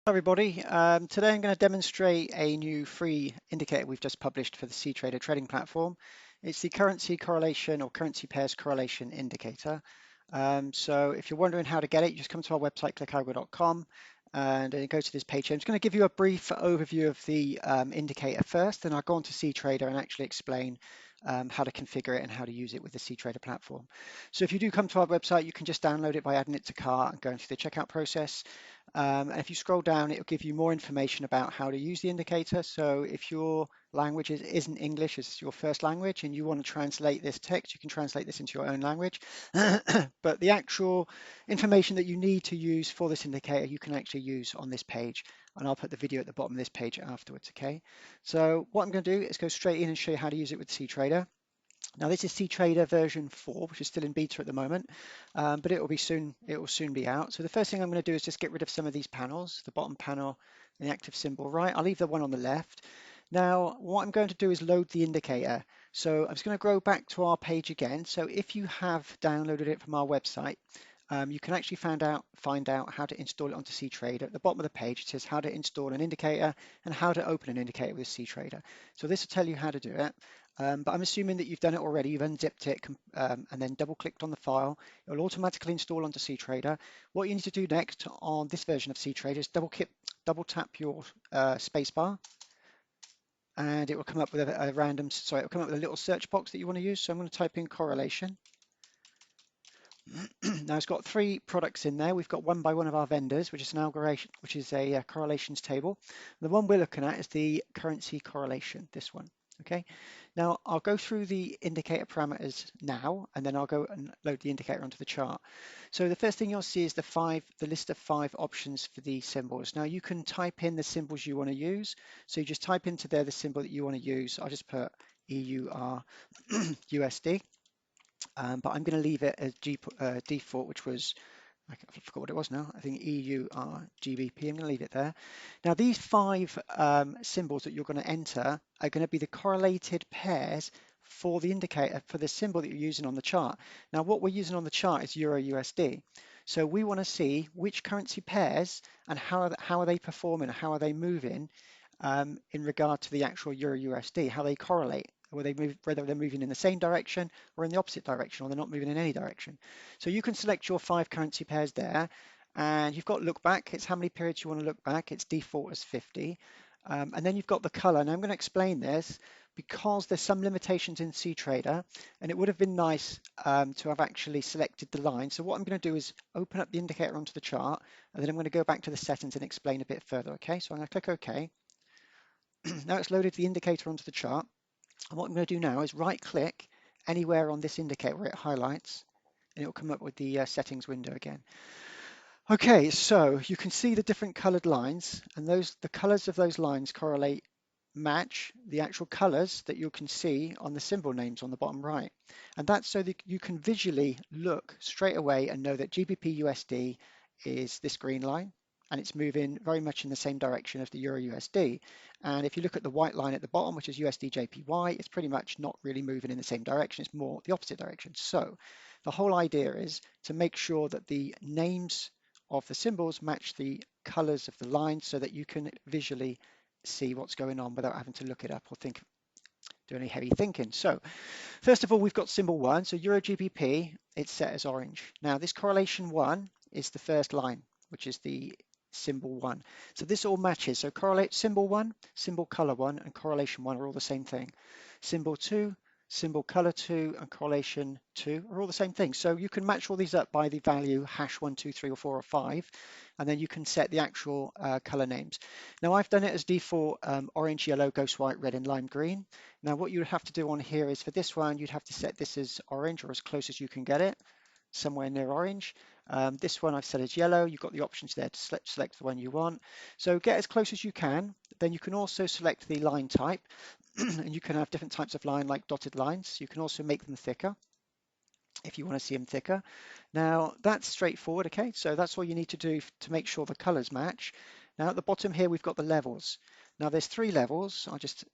Everybody, today I'm going to demonstrate a new free indicator we've just published for the cTrader trading platform. It's the currency correlation or currency pairs correlation indicator. So if you're wondering how to get it, you just come to our website, clickalgo.com, and then go to this page here. I'm just going to give you a brief overview of the indicator first, then I'll go on to cTrader and actually explain how to configure it and how to use it with the cTrader platform. So if you do come to our website, you can just download it by adding it to cart and going through the checkout process. And if you scroll down, it will give you more information about how to use the indicator. So if your language isn't English, it's your first language, and you want to translate this text, you can translate this into your own language. But the actual information that you need to use for this indicator, you can actually use on this page. And I'll put the video at the bottom of this page afterwards, okay? So what I'm going to do is go straight in and show you how to use it with cTrader. Now this is cTrader version 4, which is still in beta at the moment, but it will soon be out. So the first thing I'm going to do is just get rid of some of these panels, the bottom panel and the active symbol right. I'll leave the one on the left. Now what I'm going to do is load the indicator. So I'm just going to go back to our page again. So if you have downloaded it from our website, you can actually find out how to install it onto cTrader. At the bottom of the page, it says how to install an indicator and how to open an indicator with cTrader. So this will tell you how to do it. But I'm assuming that you've done it already. You've unzipped it and then double-clicked on the file. It will automatically install onto cTrader. What you need to do next on this version of cTrader is double-tap your spacebar, and it will come up with it will come up with a little search box that you want to use. So I'm going to type in correlation. Now it's got 3 products in there. We've got one by one of our vendors, which is an algorithm, which is a correlations table. The one we're looking at is the currency correlation, this one. Okay, now I'll go through the indicator parameters now, and then I'll go and load the indicator onto the chart. So the first thing you'll see is the list of 5 options for the symbols. Now you can type in the symbols you want to use. So you just type into there the symbol that you want to use. I'll just put EUR USD. But I'm going to leave it as default, which was, I forgot what it was now. I think EUR GBP. I'm going to leave it there. Now, these 5 symbols that you're going to enter are going to be the correlated pairs for the indicator for the symbol that you're using on the chart. Now, what we're using on the chart is Euro USD. So we want to see which currency pairs and how are they performing, how are they moving in regard to the actual Euro USD, how they correlate, whether they're moving in the same direction or in the opposite direction, or they're not moving in any direction. So you can select your 5 currency pairs there, and you've got look back. It's how many periods you want to look back. It's default as 50. And then you've got the color. Now I'm going to explain this because there's some limitations in cTrader, and it would have been nice to have actually selected the line. So what I'm going to do is open up the indicator onto the chart, and then I'm going to go back to the settings and explain a bit further. Okay, so I'm going to click OK. Now it's loaded the indicator onto the chart. And what I'm going to do now is right click anywhere on this indicator where it highlights, and it will come up with the settings window again. Okay, so you can see the different colored lines, and the colors of those lines match the actual colors that you can see on the symbol names on the bottom right. And that's so that you can visually look straight away and know that GBP USD is this green line, and it's moving very much in the same direction as the Euro USD. And if you look at the white line at the bottom, which is USD JPY, it's pretty much not really moving in the same direction. It's more the opposite direction. So the whole idea is to make sure that the names of the symbols match the colors of the lines so that you can visually see what's going on without having to look it up or do any heavy thinking. So first of all, we've got symbol 1. So Euro GBP, it's set as orange. Now this correlation 1 is the first line, which is the symbol 1. So this all matches. So correlate symbol 1, symbol color 1, and correlation 1 are all the same thing. Symbol 2, symbol color 2, and correlation 2 are all the same thing. So you can match all these up by the value hash 1, 2, 3, or 4, or 5, and then you can set the actual color names. Now I've done it as default orange, yellow, ghost white, red, and lime green. Now what you would have to do on here is for this one, you'd have to set this as orange or as close as you can get it, somewhere near orange. This one I've set as yellow. You've got the options there to select the one you want. So get as close as you can. Then you can also select the line type, and you can have different types of line like dotted lines. You can also make them thicker if you want to see them thicker. Now that's straightforward, okay? So that's all you need to do to make sure the colors match. Now at the bottom here, we've got the levels. Now there's 3 levels. I'll just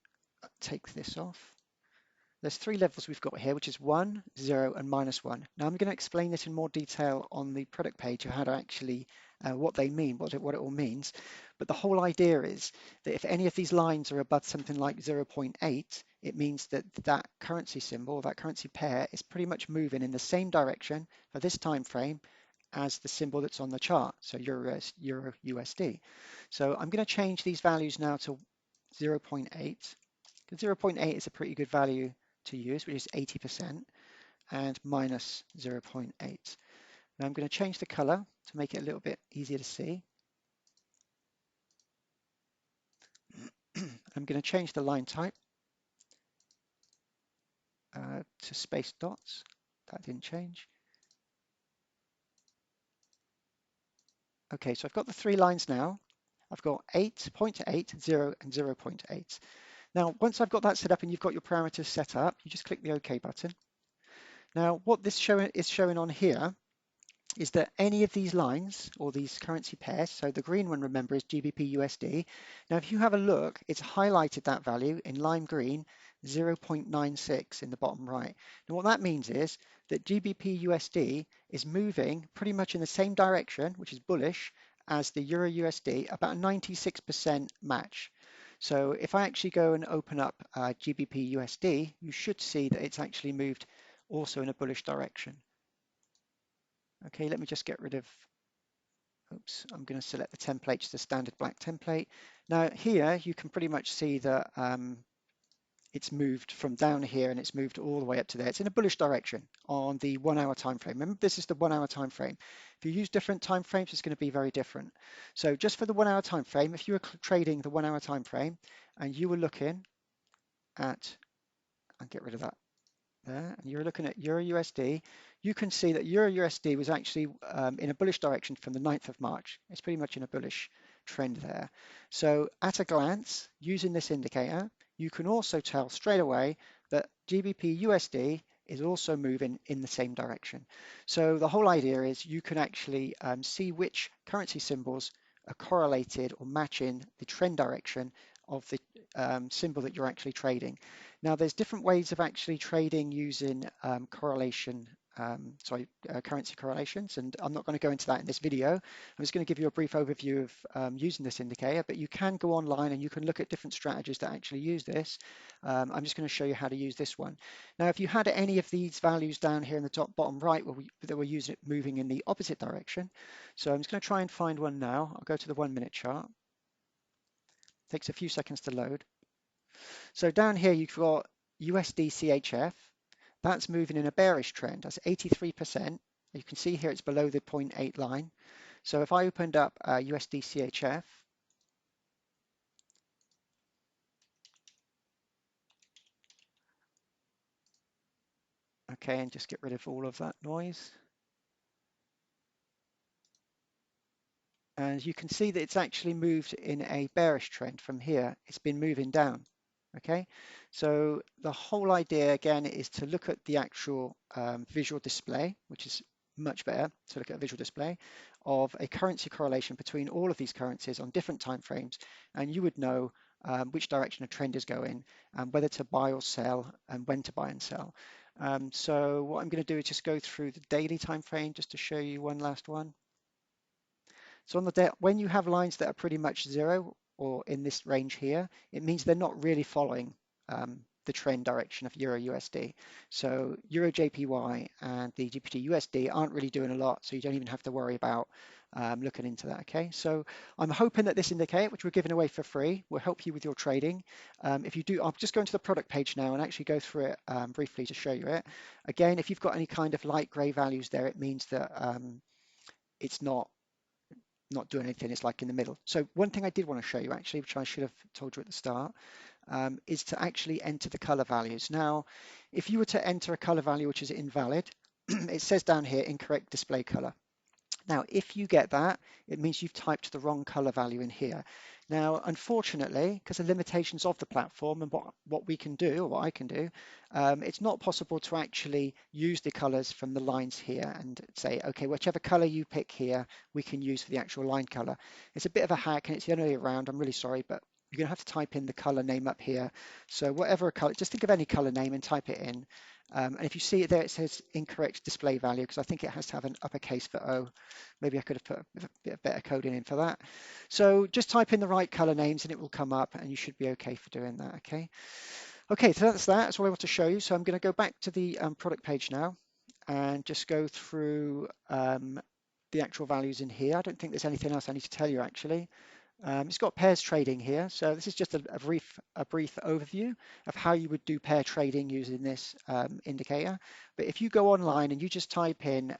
take this off. there's three levels we've got here, which is 1, 0, and -1. Now I'm going to explain this in more detail on the product page of how to actually, what they mean, what it all means. But the whole idea is that if any of these lines are above something like 0.8, it means that that currency symbol, that currency pair, is pretty much moving in the same direction for this time frame as the symbol that's on the chart, so Euro USD. So I'm going to change these values now to 0.8. 0.8 is a pretty good value to use, which is 80%, and minus 0.8. Now I'm going to change the color to make it a little bit easier to see. I'm going to change the line type to space dots. That didn't change. Okay, so I've got the three lines now. I've got 8, 0.8, 0, and 0.8. Now, once I've got that set up and you've got your parameters set up, you just click the OK button. Now, what this is showing on here is that any of these lines or these currency pairs, so the green one, remember, is GBP USD. Now, if you have a look, it's highlighted that value in lime green, 0.96 in the bottom right. And what that means is that GBP USD is moving pretty much in the same direction, which is bullish, as the Euro USD, about 96% match. So if I actually go and open up GBP USD, you should see that it's actually moved also in a bullish direction. Okay, let me just get rid of, oops, I'm going to select the template, just a standard black template. Now here you can pretty much see that it's moved from down here and it's moved all the way up to there. It's in a bullish direction on the 1 hour time frame. Remember, this is the 1 hour time frame. If you use different time frames, it's going to be very different. So just for the 1 hour time frame, if you were trading the 1 hour time frame and you were looking at, I'll get rid of that there, and you're looking at Euro USD, you can see that Euro USD was actually in a bullish direction from the 9th of March. It's pretty much in a bullish trend there. So at a glance, using this indicator, you can also tell straight away that GBP USD is also moving in the same direction. So the whole idea is you can actually see which currency symbols are correlated or matching the trend direction of the symbol that you're actually trading. Now, there's different ways of actually trading using currency correlations, and I'm not going to go into that in this video. I'm just going to give you a brief overview of using this indicator, but you can go online and you can look at different strategies that actually use this. I'm just going to show you how to use this one. Now, if you had any of these values down here in the top bottom right that were using it moving in the opposite direction, so I'm just going to try and find one now. I'll go to the 1 minute chart. It takes a few seconds to load. So down here, you've got USD CHF. That's moving in a bearish trend. That's 83%. You can see here it's below the 0.8 line. So if I opened up USD CHF, okay, and just get rid of all of that noise. And you can see that it's actually moved in a bearish trend from here. It's been moving down. Okay, so the whole idea again is to look at the actual visual display, which is much better to look at a visual display of a currency correlation between all of these currencies on different time frames, and you would know which direction a trend is going and whether to buy or sell and when to buy and sell. So what I'm going to do is just go through the daily time frame just to show you one last one. So on the when you have lines that are pretty much zero or in this range here, it means they're not really following the trend direction of Euro USD. So Euro JPY and the GBP USD aren't really doing a lot, so you don't even have to worry about looking into that. Okay, so I'm hoping that this indicator, which we're giving away for free, will help you with your trading. If you do, I'll just go into the product page now and actually go through it briefly to show you it. Again, if you've got any kind of light gray values there, it means that it's not doing anything, it's like in the middle. So one thing I did want to show you actually, which I should have told you at the start, is to actually enter the color values. Now, if you were to enter a color value which is invalid, it says down here, incorrect display color. Now, if you get that, it means you've typed the wrong color value in here. Now, unfortunately, because of limitations of the platform and what we can do, or what I can do, it's not possible to actually use the colors from the lines here and say, okay, whichever color you pick here, we can use for the actual line color. It's a bit of a hack and it's the only way around. I'm really sorry, but you're going to have to type in the color name up here. So whatever color, just think of any color name and type it in. And if you see it there, it says incorrect display value because I think it has to have an uppercase for O. Maybe I could have put a bit better coding in for that. So just type in the right color names and it will come up and you should be okay for doing that, okay? Okay, so that's that. That's all I want to show you. So I'm going to go back to the product page now and just go through the actual values in here. I don't think there's anything else I need to tell you actually. It's got pairs trading here. So this is just a brief overview of how you would do pair trading using this indicator. But if you go online and you just type in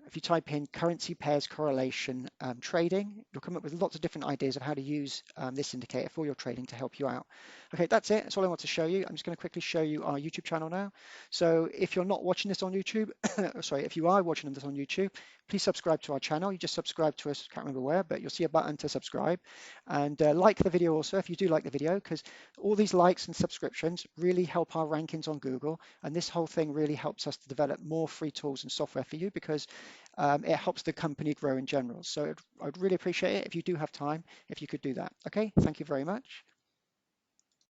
if you type in currency pairs correlation trading, you'll come up with lots of different ideas of how to use this indicator for your trading to help you out. Okay, that's it. That's all I want to show you. I'm just going to quickly show you our YouTube channel now. So if you're not watching this on YouTube, sorry, if you are watching this on YouTube, please subscribe to our channel. You just subscribe to us, can't remember where, but you'll see a button to subscribe. And like the video also, if you do like the video, because all these likes and subscriptions really help our rankings on Google. And this whole thing really helps us to develop more free tools and software for you because it helps the company grow in general. So I'd really appreciate it if you do have time, if you could do that. Okay, thank you very much.